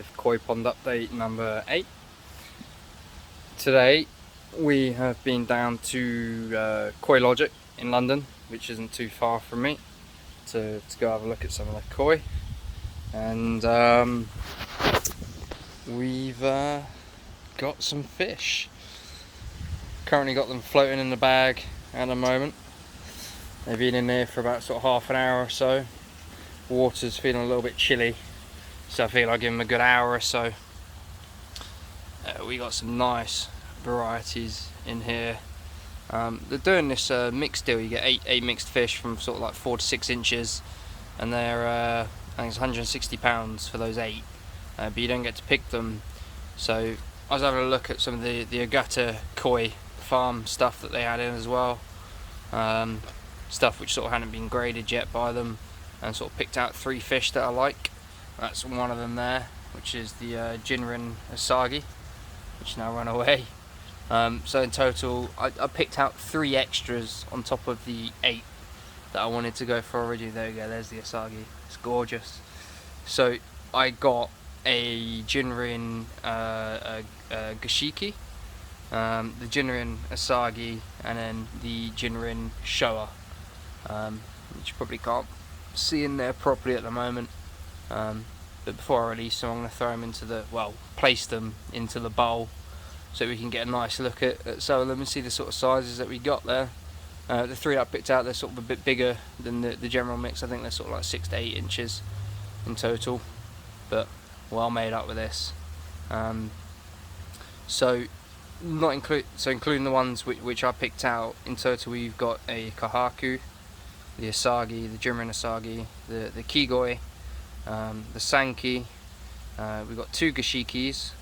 with Koi Pond update number 8. Today we have been down to Koi Logic in London, which isn't too far from me, to go have a look at some of the koi. And we've got some fish. Currently got them floating in the bag at the moment. They've been in there for about sort of half an hour or so. Water's feeling a little bit chilly, so I feel I'll give them a good hour or so. We got some nice varieties in here. They're doing this mixed deal. You get eight mixed fish from sort of like 4 to 6 inches, and they're I think it's £160 for those 8, but you don't get to pick them. So I was having a look at some of the Agata Koi farm stuff that they had in as well, stuff which sort of hadn't been graded yet by them, and sort of picked out 3 fish that I like. That's one of them there, which is the Jinrin Asagi, which now run away. So in total I picked out 3 extras on top of the 8 that I wanted to go for already. There you go, there's the Asagi, it's gorgeous. So I got a Jinrin Gashiki, the Jinrin Asagi, and then the Jinrin Showa, which you probably can't see in there properly at the moment. But before I release them, I'm going to throw them into the, place them into the bowl so we can get a nice look at some of them and see the sort of sizes that we got there. The 3 that I picked out, they're sort of a bit bigger than the general mix. I think they're sort of like 6 to 8 inches in total, but well made up with this. So including the ones which I picked out, in total we've got a Kahaku, the Asagi, the Jinrin Asagi, the Kigoi, the Sanki. We've got 2 Gashikis,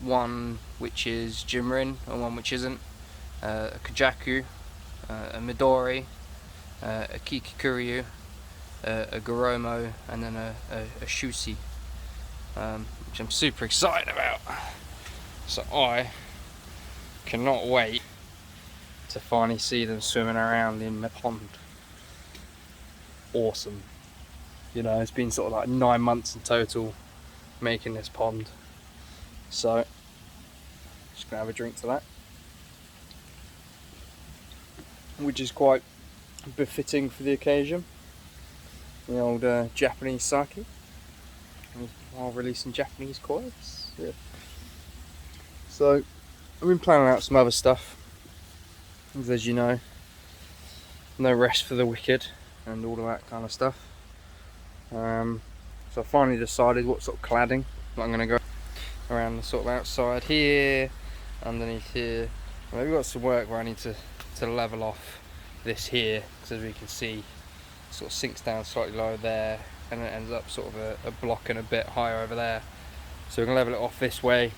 one which is Jinrin and one which isn't, a Kajaku, a Midori, a Kikikuryu, a Goromo, and then a Shusi, which I'm super excited about. So I cannot wait to finally see them swimming around in my pond. Awesome. You know, it's been sort of like 9 months in total making this pond. So, just gonna have a drink to that, which is quite befitting for the occasion. The old Japanese sake, while releasing Japanese koi. Yeah. So, I've been planning out some other stuff, as you know, no rest for the wicked and all of that kind of stuff. So I finally decided what sort of cladding I'm going to go around the sort of outside here, underneath here. We've got some work where I need to level off this here, because as we can see, it sort of sinks down slightly lower there, and it ends up sort of a block and a bit higher over there. So we're going to level it off this way,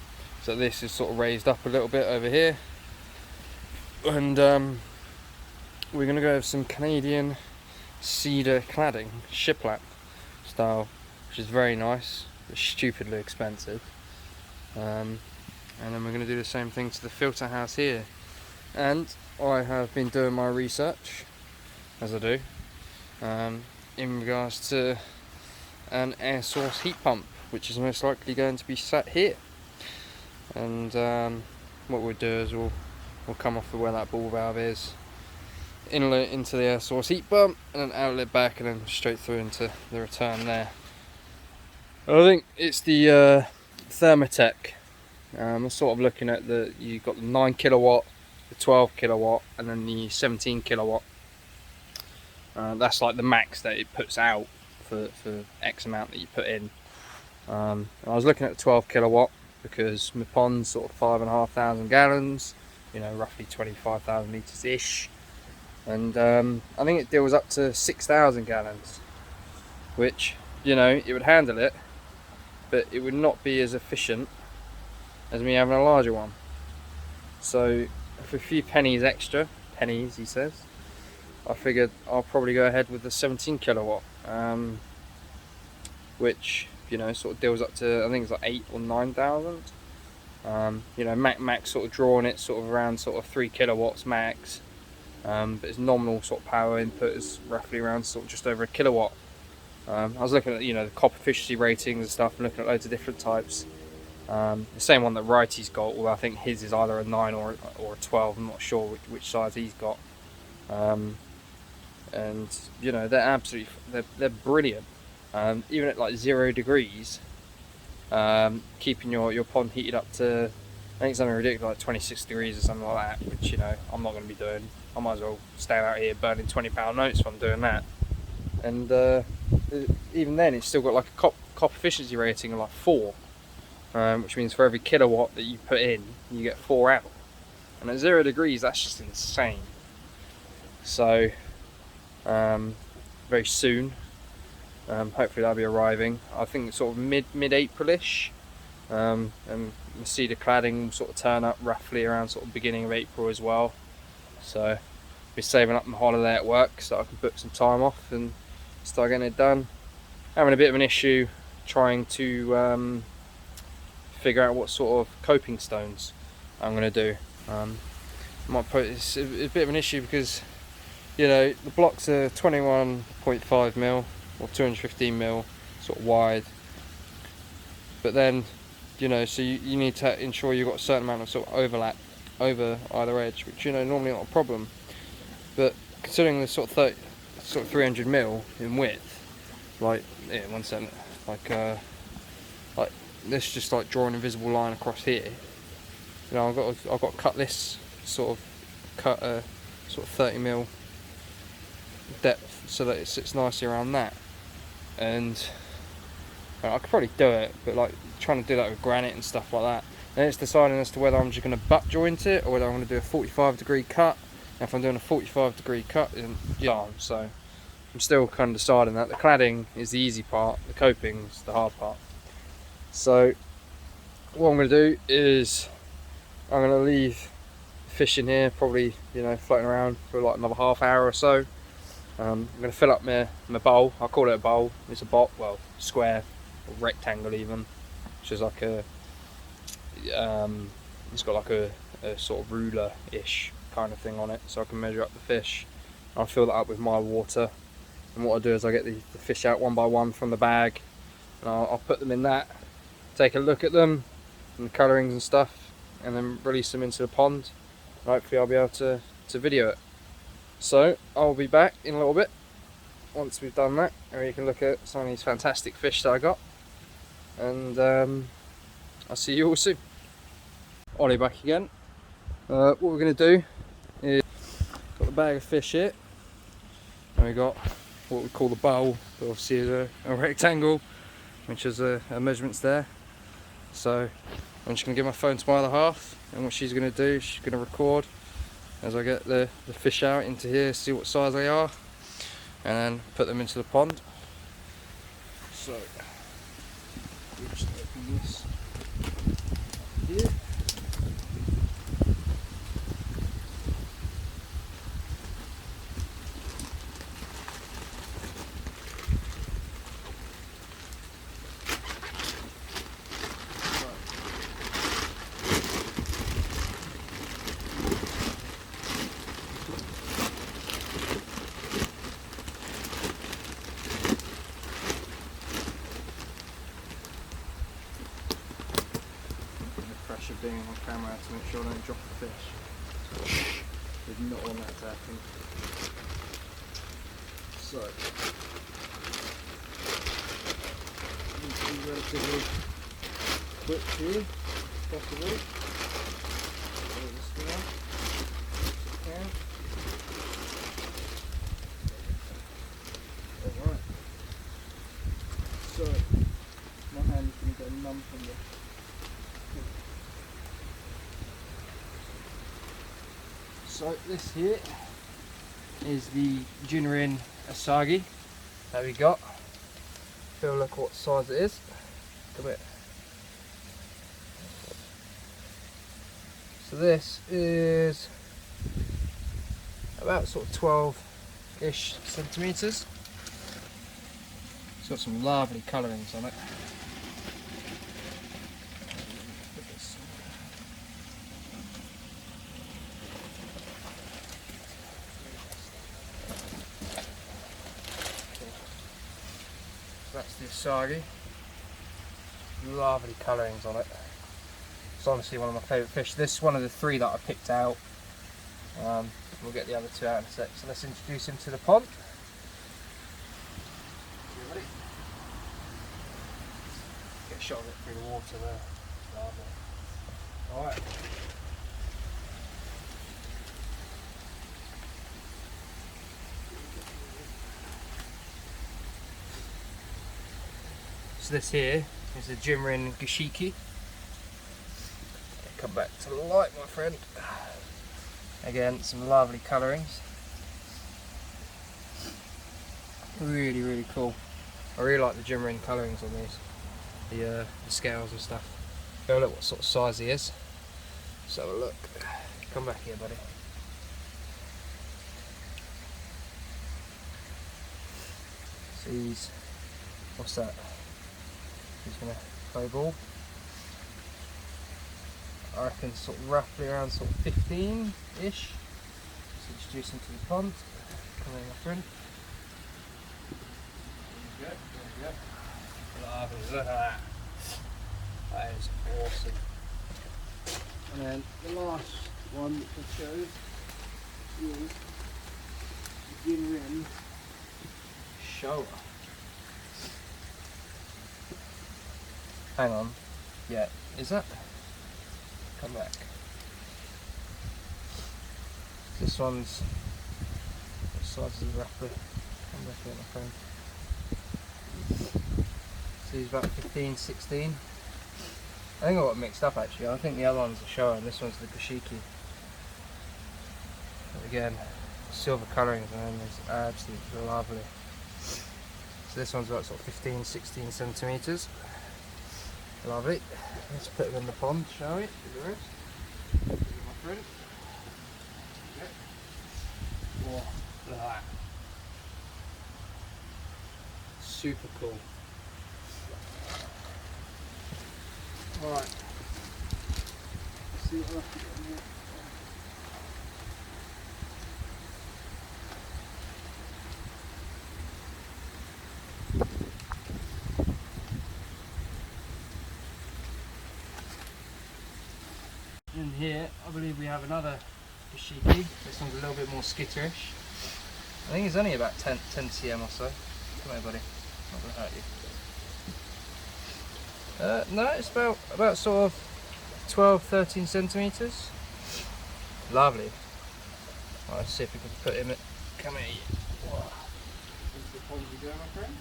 so this is sort of raised up a little bit over here. And we're going to go with some Canadian cedar cladding, shiplap style, which is very nice, but stupidly expensive. And then we're going to do the same thing to the filter house here. And I have been doing my research, as I do, in regards to an air source heat pump, which is most likely going to be sat here. And what we'll do is we'll come off of where that ball valve is, inlet into the air source heat pump, and then outlet back, and then straight through into the return there. I think it's the Thermatech. I'm sort of looking at you've got the 9 kilowatt, the 12 kilowatt, and then the 17 kilowatt. That's like the max that it puts out for X amount that you put in. I was looking at the 12 kilowatt because my pond's sort of 5,500 gallons, you know, roughly 25,000 litres ish. And I think it deals up to 6,000 gallons, which, you know, it would handle it, but it would not be as efficient as me having a larger one. So for a few pennies extra, pennies he says, I figured I'll probably go ahead with the 17 kilowatt, which, you know, sort of deals up to, I think it's like 8 or 9,000. You know, max sort of drawing it sort of around sort of 3 kilowatts max. But its nominal sort of power input is roughly around sort of just over 1 kilowatt. I was looking at, the copper efficiency ratings and stuff, and looking at loads of different types. The same one that Righty's got, although I think his is either a 9 or a 12. I'm not sure which size he's got. And they're absolutely they're brilliant. Even at like 0 degrees, keeping your pond heated up to, I think something ridiculous like 26 degrees or something like that, which I'm not going to be doing. I might as well stand out here burning £20 notes if I'm doing that. And even then, it's still got like a copper efficiency rating of like 4, which means for every kilowatt that you put in, you get 4 out. And at 0 degrees, that's just insane. So very soon, hopefully that'll be arriving. I think sort of mid-April-ish, and the cedar cladding will sort of turn up roughly around sort of beginning of April as well. So be saving up my holiday at work so I can book some time off and start getting it done. Having a bit of an issue trying to figure out what sort of coping stones I'm going to do. It's a bit of an issue because the blocks are 21.5mm or 215mm sort of wide, but then so you need to ensure you've got a certain amount of sort of overlap over either edge, which normally not a problem, but considering the sort of 300mm in width, like one second, like this, just like draw an invisible line across here. I've got to cut this sort of 30mm depth so that it sits nicely around that, and I could probably do it, but like trying to do that with granite and stuff like that, then it's deciding as to whether I'm just going to butt joint it or whether I'm going to do a 45-degree cut. And if I'm doing a 45-degree cut, then so I'm still kind of deciding that. The cladding is the easy part, the coping is the hard part. So what I'm going to do is I'm going to leave fish in here, probably floating around for like another half hour or so. I'm going to fill up my bowl. I'll call it a bowl. It's a square or rectangle even, which is like it's got like a sort of ruler-ish kind of thing on it, so I can measure up the fish. I'll fill that up with my water, and what I'll do is I get the fish out one by one from the bag, and I'll put them in that, take a look at them and the colourings and stuff, and then release them into the pond. Hopefully I'll be able to video it. So I'll be back in a little bit once we've done that, and you can look at some of these fantastic fish that I got, and I'll see you all soon. Ollie back again. What we're going to do is, got the bag of fish here, and we got what we call the bowl, but obviously is a rectangle, which is a measurements there. So I'm just going to give my phone to my other half, and what she's going to do, she's going to record as I get the fish out into here, see what size they are, and then put them into the pond. So we'll just open this here. Being on camera to make sure I don't drop the fish. Did not want that to happen. So need to be relatively quick here, if possible. Roll this down if I can. Alright. So my hand is going to get numb from the So this here is the Junirin Asagi that we got. Feel look what size it is. Look a bit. So this is about sort of 12-ish centimetres. It's got some lovely colourings on it. this sagi. Lovely colourings on it. It's honestly one of my favourite fish. This is one of the 3 that I picked out. We'll get the other 2 out in a sec. So let's introduce him to the pond. Ready? Get a shot of it through the water there. Lovely. Alright. So this here is the Jinrin Gishiki. Come back to the light, my friend. Again, some lovely colourings. Really, really cool. I really like the Jinrin colourings on these. The scales and stuff. Go look what sort of size he is. Let's have a look. Come back here, buddy. See these. What's that? He's gonna play ball. I reckon sort of roughly around sort of 15-ish. Let's introduce him to the pond. Come in, my friend. There we go. Lovely, look at that. That is awesome. And then the last one which I showed is the Jinrin Showa. Hang on. Yeah, is that? Come back. This one's, what size is he roughly? Come back here, my friend. So he's about 15, 16. I think I got mixed up actually. I think the other one's the Showa and this one's the Gashiki. But again, silver colourings, man, is absolutely lovely. So this one's about sort of 15, 16 centimetres. Lovely. Let's put him in the pond, shall we? Do the rest. Give it my friend. Okay. Oh, look at that. Super cool. Alright. See what else we got in here. In here, I believe we have another Nishikigoi. This one's a little bit more skitterish. I think he's only about 10 cm or so. Come here, buddy. Not going to hurt you. No, it's about sort of 12, 13 centimetres. Lovely. Right, let's see if we can put him in. Come here. Whoa. Into the pond we go, my friend.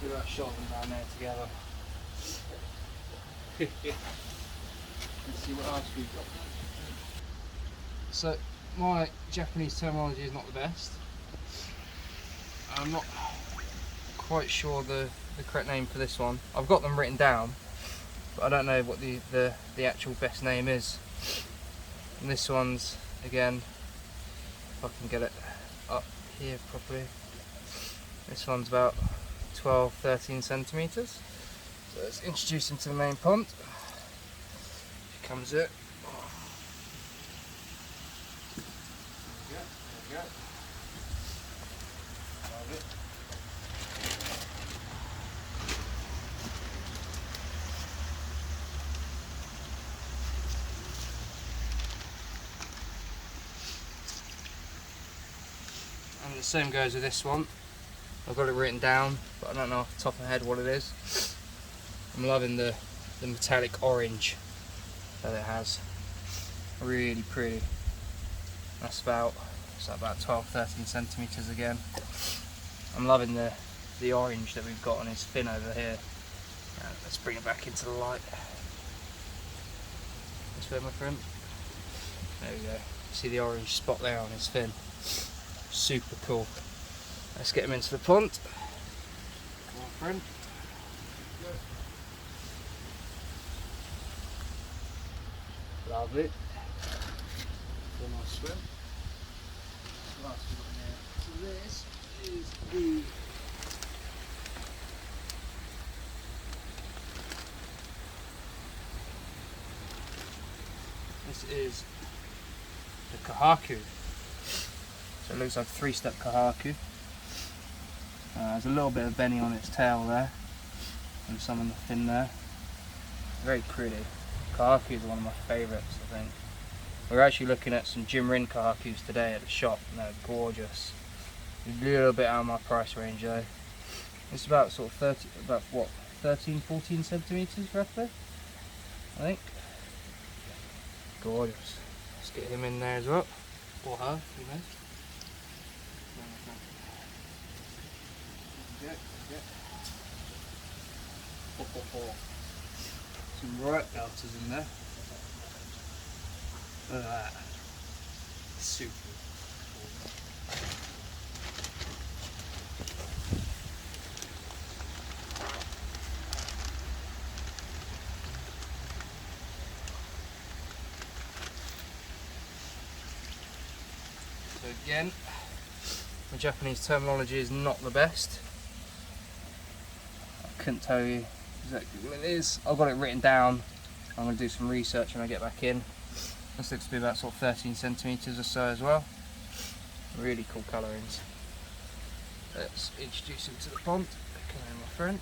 Look at that shot of them down there together. Let's see what else we've got. So, my Japanese terminology is not the best. I'm not quite sure the correct name for this one. I've got them written down, but I don't know what the actual best name is. And this one's, again, if I can get it up here properly, this one's about 12, 13 centimetres. So let's introduce him to the main pond. Comes it. There we go. Love it. And the same goes with this one. I've got it written down, but I don't know off the top of my head what it is. I'm loving the metallic orange that it has. Really pretty. That's about 12, 13 centimetres again. I'm loving the orange that we've got on his fin over here. Let's bring it back into the light. This way, my friend. There we go. See the orange spot there on his fin. Super cool. Let's get him into the pond. Come on, friend. Lovely. One more swim. What else we got in here? So this is the Kahaku. So it looks like a 3-step Kahaku. There's a little bit of benny on its tail there, and some on the fin there. Very pretty. Kahakus are one of my favourites, I think. We're actually looking at some Jim Rin kahakus today at the shop, and they're gorgeous. A little bit out of my price range though. It's about sort of 13, 14 centimetres roughly, I think. Gorgeous. Let's get him in there as well. Or her, who knows. Some right belters in there. Look at that. Super cool. So again, my Japanese terminology is not the best. I couldn't tell you exactly what it is. I've got it written down. I'm going to do some research when I get back in. This looks to be about sort of 13 centimetres or so as well. Really cool colourings. Let's introduce him to the pond. Come here, my friend.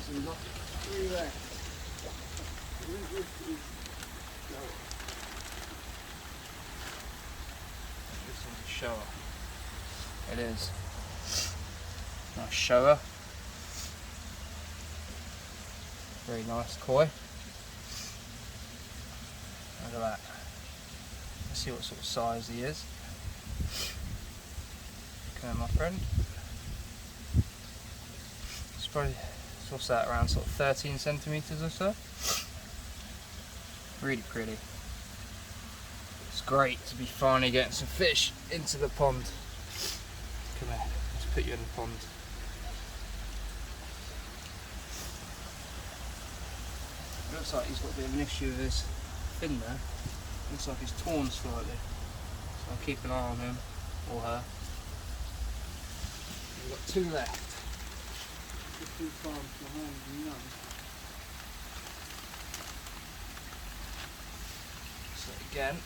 He's got 3 there. This one's a shower. It is. Nice shower. Very nice koi. Look at that. Let's see what sort of size he is. Come on, my friend. It's probably, what's that, around sort of 13 centimetres or so. Really pretty. It's great to be finally getting some fish into the pond. Come here, let's put you in the pond. Looks like he's got a bit of an issue with his fin there. Looks like he's torn slightly. So I'll keep an eye on him or her. We've got 2 left. 2 farms behind and none. So again,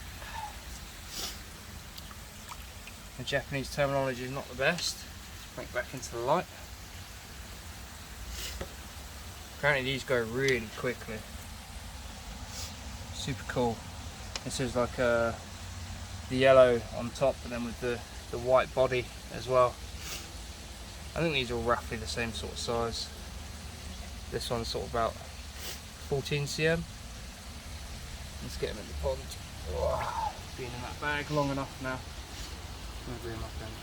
the Japanese terminology is not the best. Let's bring it back into the light. Apparently these go really quickly. Super cool. This is like the yellow on top, and then with the white body as well. I think these are all roughly the same sort of size. This one's sort of about 14 cm. Let's get him in the pond. Oh, been in that bag long enough now. I'm going to bring my friend.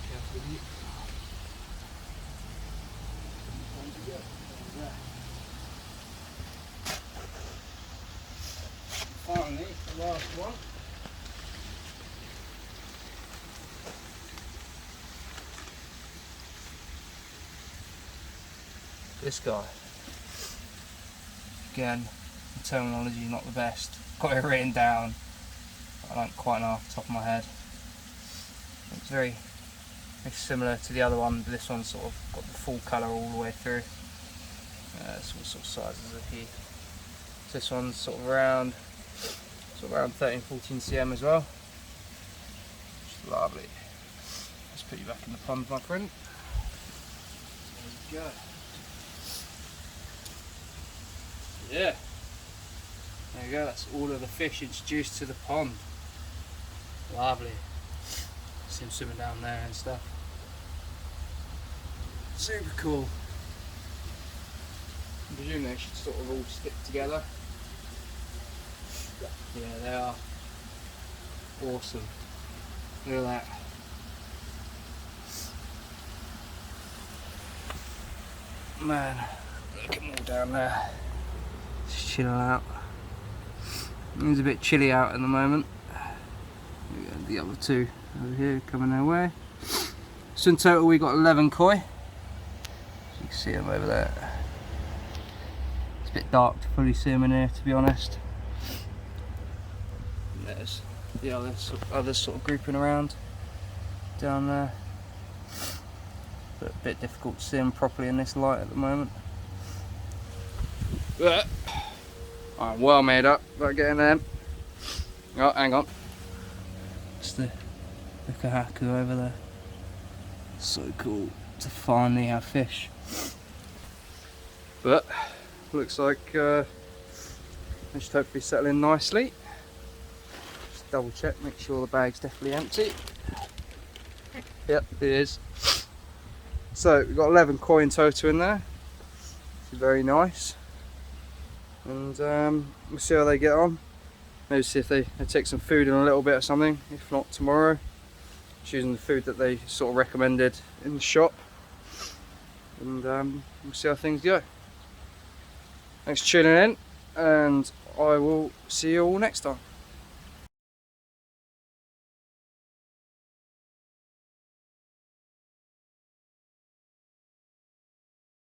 Careful with you. Finally, the last one. This guy. Again, the terminology is not the best. Got it written down. I don't quite know off the top of my head. It's very similar to the other one, but this one's sort of got the full colour all the way through. What sort of sizes are he? This one's sort of around 13, 14 cm as well. Just lovely. Let's put you back in the pond, my friend. There we go. Yeah. There you go, that's all of the fish introduced to the pond. Lovely. See them swimming down there and stuff. Super cool. I presume they should sort of all stick together. Yeah, they are. Awesome. Look at that. Man, look at them all down there. Just chilling out. It's a bit chilly out at the moment. We got the other 2 over here coming our way. So in total we got 11 koi. So you can see them over there. It's a bit dark to fully see them in here, to be honest. And there's the others sort of grouping around down there. But a bit difficult to see them properly in this light at the moment. I'm well made up about getting them. Oh, hang on. It's the kahaku over there. So cool to finally have fish. But looks like they should hopefully settle in nicely. Just double check, make sure the bag's definitely empty. Yep, it is. So we've got 11 koi in total in there, which is very nice. And we'll see how they get on. Maybe see if they take some food in a little bit or something. If not, tomorrow. Just using the food that they sort of recommended in the shop. And we'll see how things go. Thanks for tuning in, and I will see you all next time.